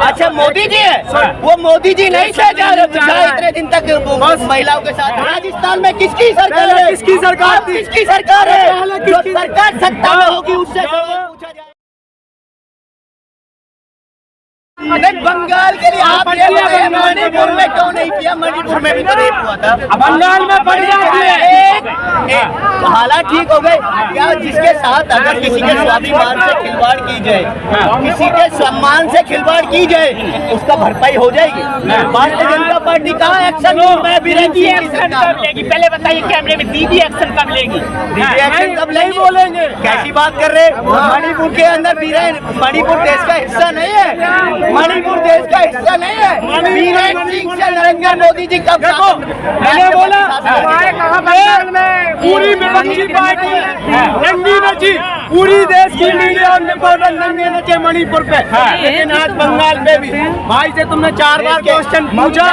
अच्छा मोदी जी है, वो मोदी जी नहीं थे इतने दिन तक महिलाओं के साथ। राजस्थान में किसकी सरकार है? किसकी सरकार थी? किसकी सरकार है? जो सरकार सत्ता में होगी उससे पूछा जाए। बंगाल के लिए आप मणिपुर में क्यों नहीं किया? मणिपुर में भी तो रेप हुआ था। बंगाल में बढ़ जाती है। हालात ठीक हो गए क्या? जिसके साथ अगर किसी के स्वाभिमान से खिलवाड़ की जाए, किसी के सम्मान से खिलवाड़ की जाए, उसका भरपाई हो जाएगी। भारतीय जनता पार्टी का एक्शन भी रहती है। पहले बताइए कैमरे में दीदी एक्शन कब लेगी? दीदी एक्शन कब लेगी? बोलेंगे कैसी बात कर रहे? मणिपुर के अंदर मणिपुर देश का हिस्सा नहीं है। मणिपुर देश का हिस्सा नहीं है। बीरेन सिंह से नरेंद्र मोदी जी कब? मैंने बोला पूरी विपक्षी पार्टी नंगी नची, पूरी देश की मीडिया रिपोर्टर नंगे नचे मणिपुर पे। लेकिन आज बंगाल में भी भाई से तुमने 4 बार क्वेश्चन पूछा।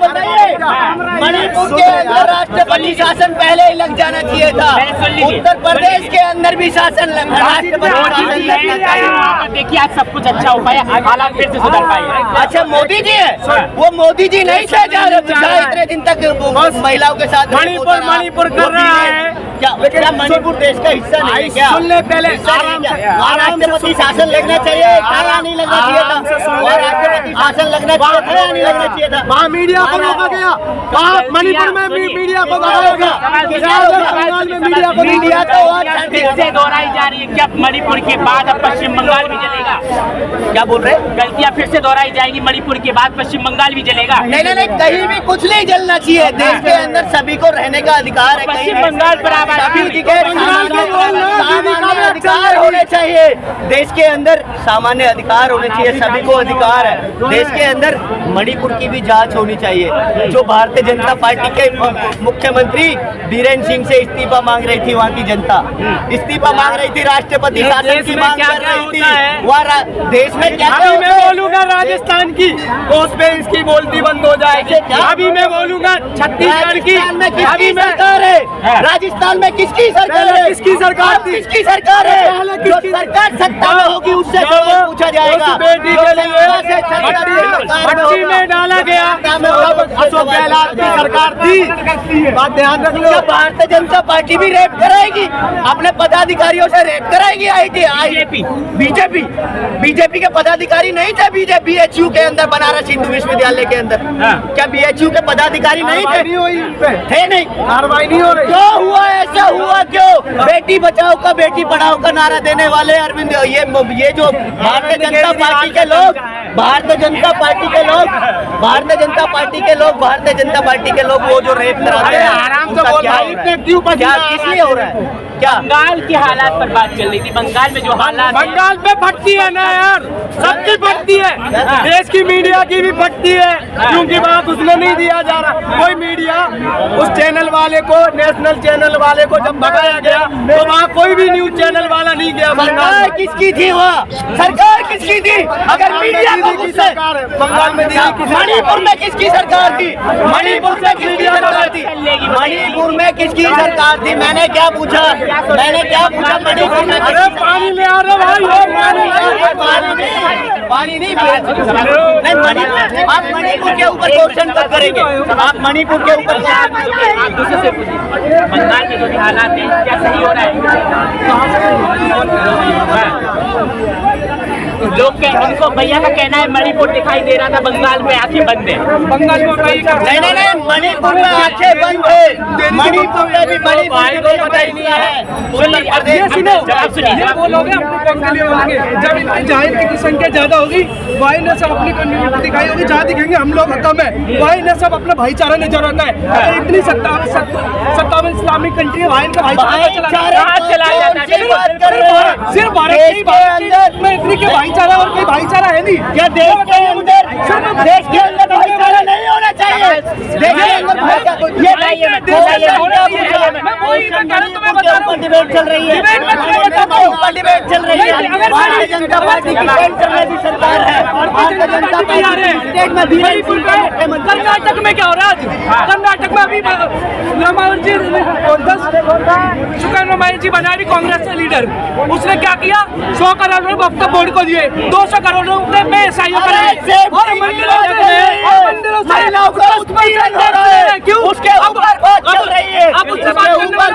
बताइए मणिपुर के अंदर राष्ट्रपति शासन पहले ही लग जाना चाहिए था। उत्तर प्रदेश के अंदर भी शासन राष्ट्रपति शासन लगना चाहिए। देखिए आज सब कुछ अच्छा हो पाया, हालात फिर से सुधर पाए। अच्छा मोदी जी है, वो मोदी जी नहीं थे इतने दिन तक महिलाओं के साथ। मणिपुर कर रहा है क्या? लेकिन मणिपुर देश का हिस्सा नहीं है क्या? सुनने पहले राष्ट्रपति शासन लगना चाहिए, नहीं लगना चाहिए था। राष्ट्रपति शासन लगना चाहिए, नहीं लगना चाहिए था। वहाँ मीडिया को रोका गया, वहाँ मणिपुर में भी मीडिया को रोका गया, बंगाल में मीडिया को फिर से दोहराई जा रही है। क्या मणिपुर के बाद अब पश्चिम बंगाल भी जलेगा? क्या बोल रहे? गलतियाँ फिर से दोहराई जाएगी। मणिपुर के बाद पश्चिम बंगाल भी जलेगा? नहीं, कहीं भी कुछ नहीं जलना चाहिए। देश के अंदर सभी को रहने का अधिकार है। पश्चिम बंगाल पर सभी के सामान्य अधिकार होने चाहिए। देश के अंदर सामान्य अधिकार होने चाहिए, सभी को अधिकार है। देश के अंदर मणिपुर की भी जांच होनी चाहिए। जो भारतीय जनता पार्टी के मुख्यमंत्री बीरेन सिंह से इस्तीफा मांग रही थी, वहाँ की जनता इस्तीफा मांग रही थी, राष्ट्रपति शासन की मांग कर रही थी। वहाँ देश में क्या मैं बोलूँगा राजस्थान की उस पे इसकी बोलती बंद हो जाएगी। अभी मैं बोलूँगा छत्तीसगढ़ की। अभी सरकार है राजस्थान में किसकी सरकार है? किसकी सरकार थी? किसकी सरकार है? जो सरकार सत्ता में होगी उससे पूछा जाएगा। बेटी के लिए भट्टी में डाला गया अशोक गहलोत की सरकार थी। बात ध्यान रख लो। भारतीय जनता पार्टी भी रेप कराएगी, अपने पदाधिकारियों से रेप कराएगी। बीजेपी के पदाधिकारी नहीं थे BHU के अंदर, बनारस हिंदू विश्वविद्यालय के अंदर। क्या BHU के पदाधिकारी नहीं थे? नहीं, कार्रवाई नहीं हो रही। क्यों हुआ ऐसा? हुआ क्यों? बेटी बचाओ का बेटी पढ़ाओ का नारा देने वाले अरविंद, ये जो भारतीय जनता पार्टी के लोग, भारतीय जनता पार्टी के लोग वो जो रेप कराते हैं, आराम से बोल भाई, क्या किस लिए हो रहा है? क्या बंगाल के हालात पर बात चल रही थी? बंगाल में जो हालात, बंगाल पे फटती है ना यार, सबकी फटती है। देश की मीडिया की भी फटती है, क्योंकि बात उसमें नहीं दिया जा रहा। कोई मीडिया उस चैनल वाले को, नेशनल चैनल वाले को जब भगाया गया तो वहाँ कोई भी न्यूज चैनल वाला नहीं गया। सरकार किसकी थी? वहाँ सरकार किसकी थी? अगर मीडिया की सरकार है बंगाल में। मणिपुर में किसकी सरकार थी? मणिपुर में किसकी सरकार थी? मणिपुर में किसकी सरकार थी? मैंने क्या पूछा? मणिपुर में पानी ले आ रहे भाई, पानी नहीं, आप मणिपुर के ऊपर क्वेश्चन कब करेंगे? आप मणिपुर के ऊपर आप दूसरे से पूछिए। बंगाल के जो भी हालात हैं क्या सही हो रहा है? लोग उनको भैया का कहना है मणिपुर दिखाई दे रहा था, बंगाल में आंखें बंद है। बंगाल में नहीं, मणिपुर में आंखें बंद है। मणिपुर में भी जब जाहिर की संख्या ज्यादा होगी, वही ने सब अपनी कम्युनिटी दिखाई होगी। जहाँ दिखेंगे हम लोग कम है, वही ने सब अपना भाईचारा नजर आता है। अगर इतनी सत्तावन इस्लामिक कंट्री है, वहाँ इनका भाईचारा चला जाता है। सिर्फ भारत में इतनी के भाईचारा और कोई भाईचारा है नहीं क्या? देश के अंदर भाईचारा नहीं होना चाहिए। डिबेट चल रही है, भारतीय जनता पार्टी की सरकार है। भारतीय जनता पार्टी आ रहे हैं मणिपुर में। कर्नाटक में क्या हो रहा है आज? कर्नाटक में अभी रामायण जी सुकन रामायण जी बना रही कांग्रेस के लीडर, उसने क्या किया? 100 करोड़ रुपए वक्फ बोर्ड को दिए, 200 करोड़ रुपए में ईसाइयों और मंदिरों से क्यों? उसके ऊपर बात चल रही है, अब उससे बात उसके ऊपर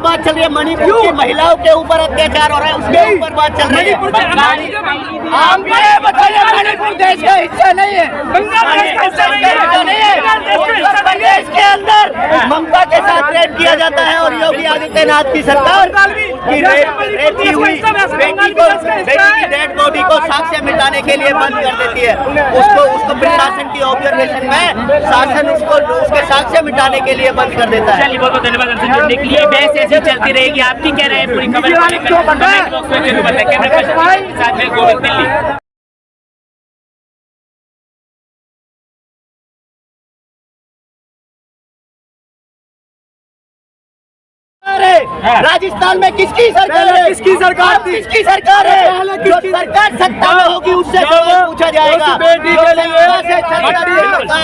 बात चल रही है। मणिपुर की महिलाओं के ऊपर अत्याचार हो रहा है, उसके ऊपर बात चल रही है। हम ये बताइए, मणिपुर देश का हिस्सा नहीं है, उत्तर प्रदेश के अंदर ममता के साथ रेप किया जाता है और योगी आदित्यनाथ की सरकार की रेप की हुई बेटी की डेड बॉडी को साक्ष्य मिटाने के लिए बंद कर देती है। उसको प्रशासन की ऑब्जर्वेशन में शासन उसके साक्ष्य मिटाने के लिए बंद कर देता है। चलिए बहुत बहुत धन्यवाद हमसे जुड़ने के लिए। बहस ऐसी चलती रहेगी, आपकी क्या राय है पूरी खबर को लेकर? कमेंट बॉक्स में जरूर बताएं। कैमरा पर्सन के साथ में गोविंद दिल्ली। राजस्थान में किसकी सरकार है? किसकी सरकार थी? किसकी सरकार है? जो सरकार सत्ता में होगी उससे सवाल पूछा जाएगा। बेटी के लिए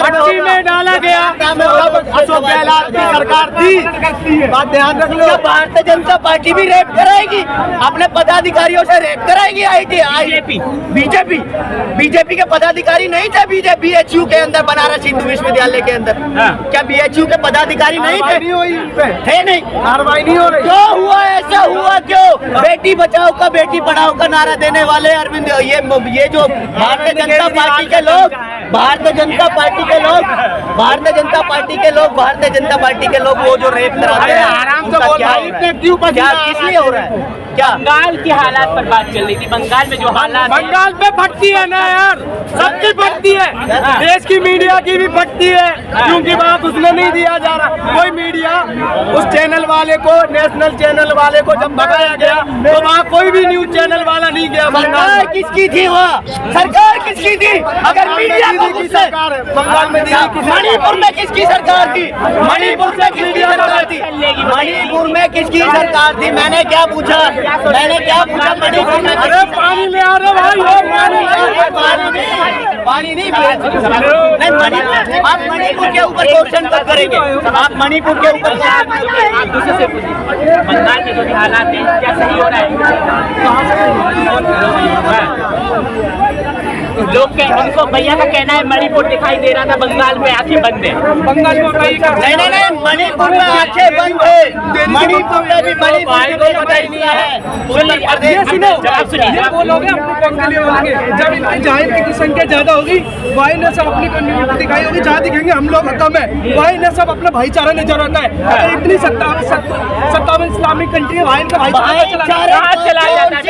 भट्टी में डाला गया अशोक गहलोत की सरकार थी, बात ध्यान रख लो। भारतीय जनता पार्टी भी रेप कराएगी, अपने पदाधिकारियों से रेप कराएगी। बीजेपी के पदाधिकारी नहीं थे BHU के अंदर, बनारस हिंदू विश्वविद्यालय के अंदर। क्या BHU के पदाधिकारी नहीं थे? नहीं, कार्रवाई नहीं हो रही। क्यों हुआ ऐसा? हुआ क्यों? बेटी बचाओ का बेटी पढ़ाओ का नारा देने वाले अरविंद, ये जो भारतीय जनता पार्टी के लोग, भारतीय जनता पार्टी के लोग वो जो रेप कराते हैं, आराम से बोल, क्या किस लिए हो रहा है? क्या बंगाल की हालात पर बात चल रही थी। बंगाल में जो हालात हैं, बंगाल में फटती है ना यार, सबकी फटती है, देश की मीडिया की भी फटती है, क्योंकि बात उसमें नहीं दिया जा रहा। कोई मीडिया उस चैनल वाले को, नेशनल चैनल वाले को जब भगाया गया तो वहाँ कोई भी न्यूज चैनल वाला नहीं गया। सरकार किसकी थी? वहाँ सरकार किसकी थी? अगर मीडिया को सरकार है बंगाल में, मणिपुर में किसकी सरकार थी? मणिपुर में किसकी सरकार थी? मणिपुर में किसकी सरकार थी? मैंने क्या पूछा? मणिपुर में पानी ले आ रहे भाई, पानी नहीं, आप मणिपुर के ऊपर क्वेश्चन कब करेंगे? आप मणिपुर के ऊपर आप दूसरे से पूछिए। बंगाल में जो भी हालात हैं, क्या सही हो रहा है? लोग उनको भैया का कहना है मणिपुर दिखाई दे रहा था, बंगाल में आंखें बंद है। बंगाल में नहीं, मणिपुर में आंखें बंद है। मणिपुर में भी बताई नहीं है। जब जाहिर की संख्या ज्यादा होगी, वही ने सब अपनी कम्युनिटी दिखाई होगी। जहाँ दिखेंगे हम लोग कम है, वही ने सब अपना भाईचारा नजर आता है। अगर इतनी सत्ता में इस्लामिक कंट्री है, वहाँ का भाईचारा चलाया जाता है।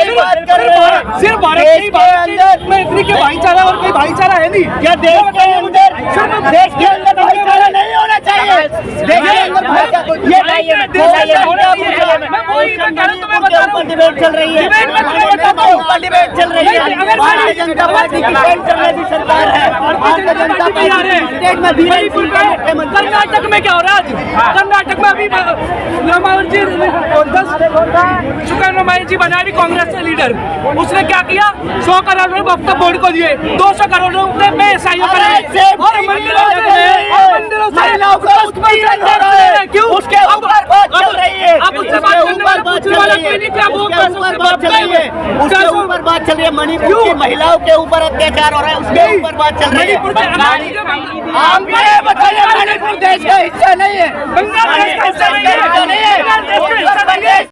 सिर्फ भारत में इतनी के भाईचारा और कोई भाईचारा है नहीं। क्या देश के अंदर भाईचारा नहीं होना चाहिए? देश के अंदर डिबेट चल रही है, डिबेट चल रही है। भारतीय जनता पार्टी की सेंटर में भी सरकार है, भारतीय जनता पार्टी स्टेट में भी। कर्नाटक में क्या हो रहा है आज? कर्नाटक में अभी रामायण जी सुकन रामायण जी बना रही कांग्रेस के लीडर, उसने क्या किया? 100 करोड़ रुपए वक्फ बोर्ड को दिए, 200 करोड़ रुपए में ईसाइयों और मंदिरों से क्यों? उसके ऊपर बात चल रही है, अब उससे बात उसके ऊपर बात चल रही है। मणिपुर की महिलाओं के ऊपर अत्याचार हो रहा है, उसके ऊपर बात चल रही है। हम ये बताइए, मणिपुर देश का हिस्सा नहीं है, बंगाल देश का हिस्सा नहीं है।